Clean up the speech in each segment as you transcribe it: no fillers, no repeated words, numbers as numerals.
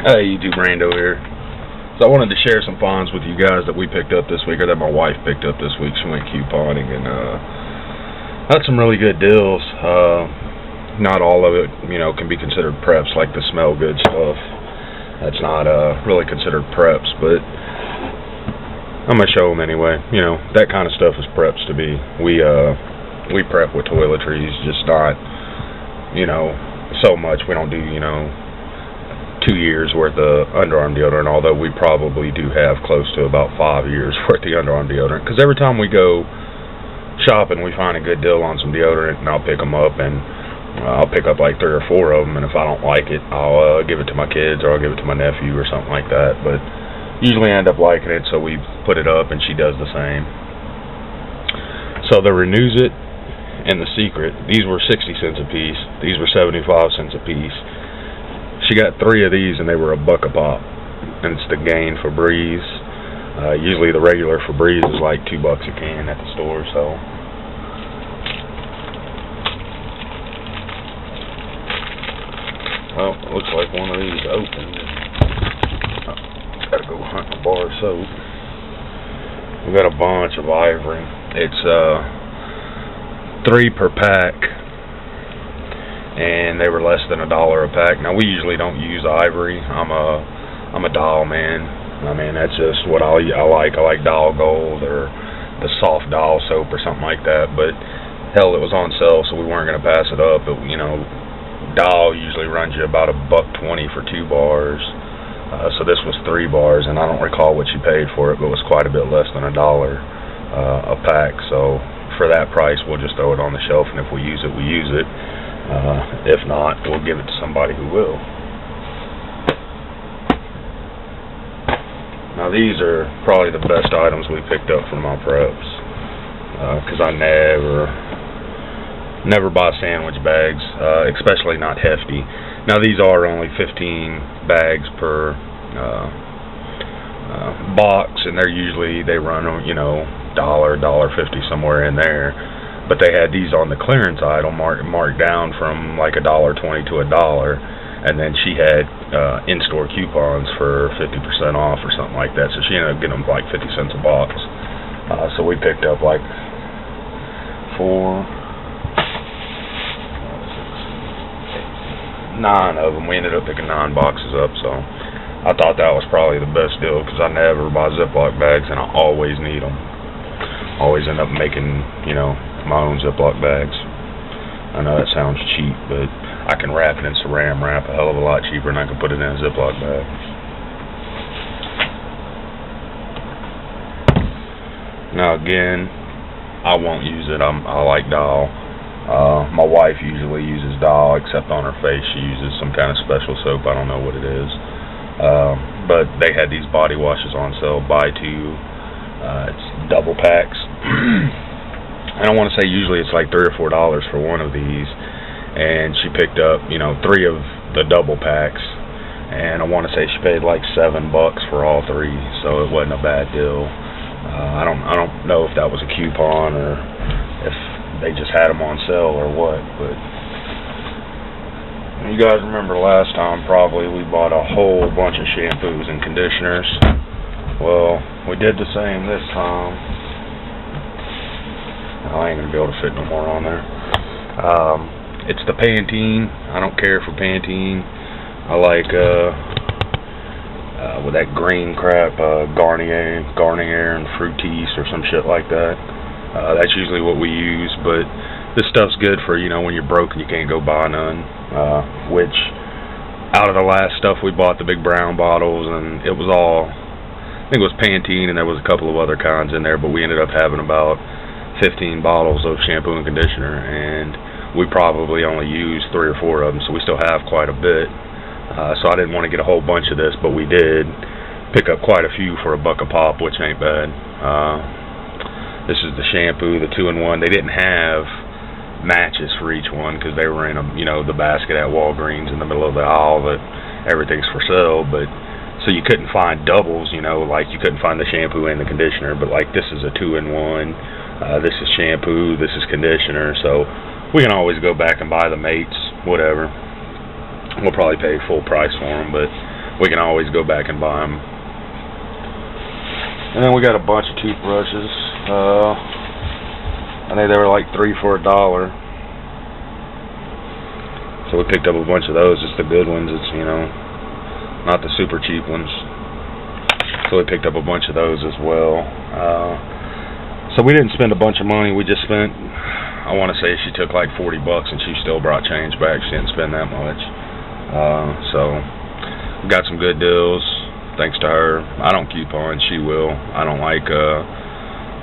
Hey, YouTube Rando here. So I wanted to share some finds with you guys that we picked up this week, or that my wife picked up this week. She went couponing and had some really good deals. Not all of it, can be considered preps, like the smell good stuff. That's not really considered preps, but I'm gonna show them anyway. That kind of stuff is preps to be. We prep with toiletries, just not, so much. We don't do, 2 years worth of underarm deodorant, although we probably do have close to about 5 years worth of underarm deodorant, because every time we go shopping we find a good deal on some deodorant, and I'll pick them up, and I'll pick up like 3 or 4 of them, and if I don't like it, I'll give it to my kids, or I'll give it to my nephew or something like that. But usually I end up liking it, so we put it up and she does the same. So the Renews It and the Secret, these were 60 cents a piece, these were 75 cents a piece. She got 3 of these and they were $1 a pop, and it's the Gain Febreze. Usually the regular Febreze is like $2 a can at the store. So well, it looks like one of these opened. Gotta go hunt a bar of soap. We got a bunch of Ivory. It's 3 per pack, and they were less than $1 a pack. Now we usually don't use Ivory. I'm a Dial man. I mean, that's just what I like. I like Dial Gold or the soft Dial soap or something like that. But hell, it was on sale, so we weren't gonna pass it up. But Dial usually runs you about $1.20 for 2 bars. So this was 3 bars, and I don't recall what she paid for it, but it was quite a bit less than $1 a pack. So for that price, we'll just throw it on the shelf, and if we use it, we use it. If not, we'll give it to somebody who will. Now these are probably the best items we picked up from my preps, because I never buy sandwich bags, especially not hefty. Now these are only 15 bags per box, and they run $1.50 somewhere in there. But they had these on the clearance aisle marked down from like $1.20 to $1, and then she had in-store coupons for 50% off or something like that. So she ended up getting them like 50 cents a box. So we picked up like 9 of them. We ended up picking 9 boxes up. So I thought that was probably the best deal, because I never buy Ziploc bags, and I always need them. Always end up making, my own Ziploc bags. I know that sounds cheap, but I can wrap it in saran wrap a hell of a lot cheaper than I can put it in a Ziploc bag. Now again, I won't use it. I like Dial. My wife usually uses Dial, except on her face she uses some kind of special soap. I don't know what it is. But they had these body washes on sale, buy 2. It's double packs. I don't want to say usually it's like $3 or $4 for one of these, and she picked up 3 of the double packs, and I want to say she paid like $7 for all 3, so it wasn't a bad deal. I don't know if that was a coupon or if they just had them on sale or what, but you guys remember last time probably we bought a whole bunch of shampoos and conditioners. Well, we did the same this time. I ain't gonna be able to fit no more on there. It's the Pantene. I don't care for Pantene. I like with that green crap, Garnier and Fructis or some shit like that. That's usually what we use, but this stuff's good for when you're broke and you can't go buy none. Which out of the last stuff we bought, the big brown bottles, and it was all, I think it was Pantene, and there was a couple of other kinds in there, but we ended up having about 15 bottles of shampoo and conditioner, and we probably only used 3 or 4 of them, so we still have quite a bit. So I didn't want to get a whole bunch of this, but we did pick up quite a few for $1 a pop, which ain't bad. This is the shampoo, the 2-in-1. They didn't have matches for each one, because they were in the basket at Walgreens in the middle of the aisle that everything's for sale, but so you couldn't find doubles, like you couldn't find the shampoo and the conditioner, but like this is a 2-in-1. This is shampoo, this is conditioner, so we can always go back and buy the mates, whatever. We'll probably pay full price for them, but we can always go back and buy them. And then we got a bunch of toothbrushes. I think they were like $3 for $1. So we picked up a bunch of those, just the good ones. It's, you know, not the super cheap ones. So we picked up a bunch of those as well. So we didn't spend a bunch of money. We just spent, I want to say she took like $40 and she still brought change back. She didn't spend that much. So we got some good deals. Thanks to her. I don't coupon, she will. I don't like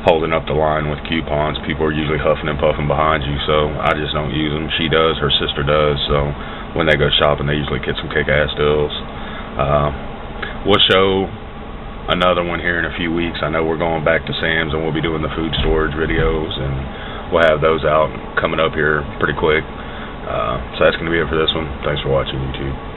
holding up the line with coupons. People are usually huffing and puffing behind you, so I just don't use them. She does, her sister does, so when they go shopping, they usually get some kick-ass deals. We'll show another one here in a few weeks. I know we're going back to Sam's, and we'll be doing the food storage videos, and we'll have those out coming up here pretty quick. So that's going to be it for this one. Thanks for watching, YouTube.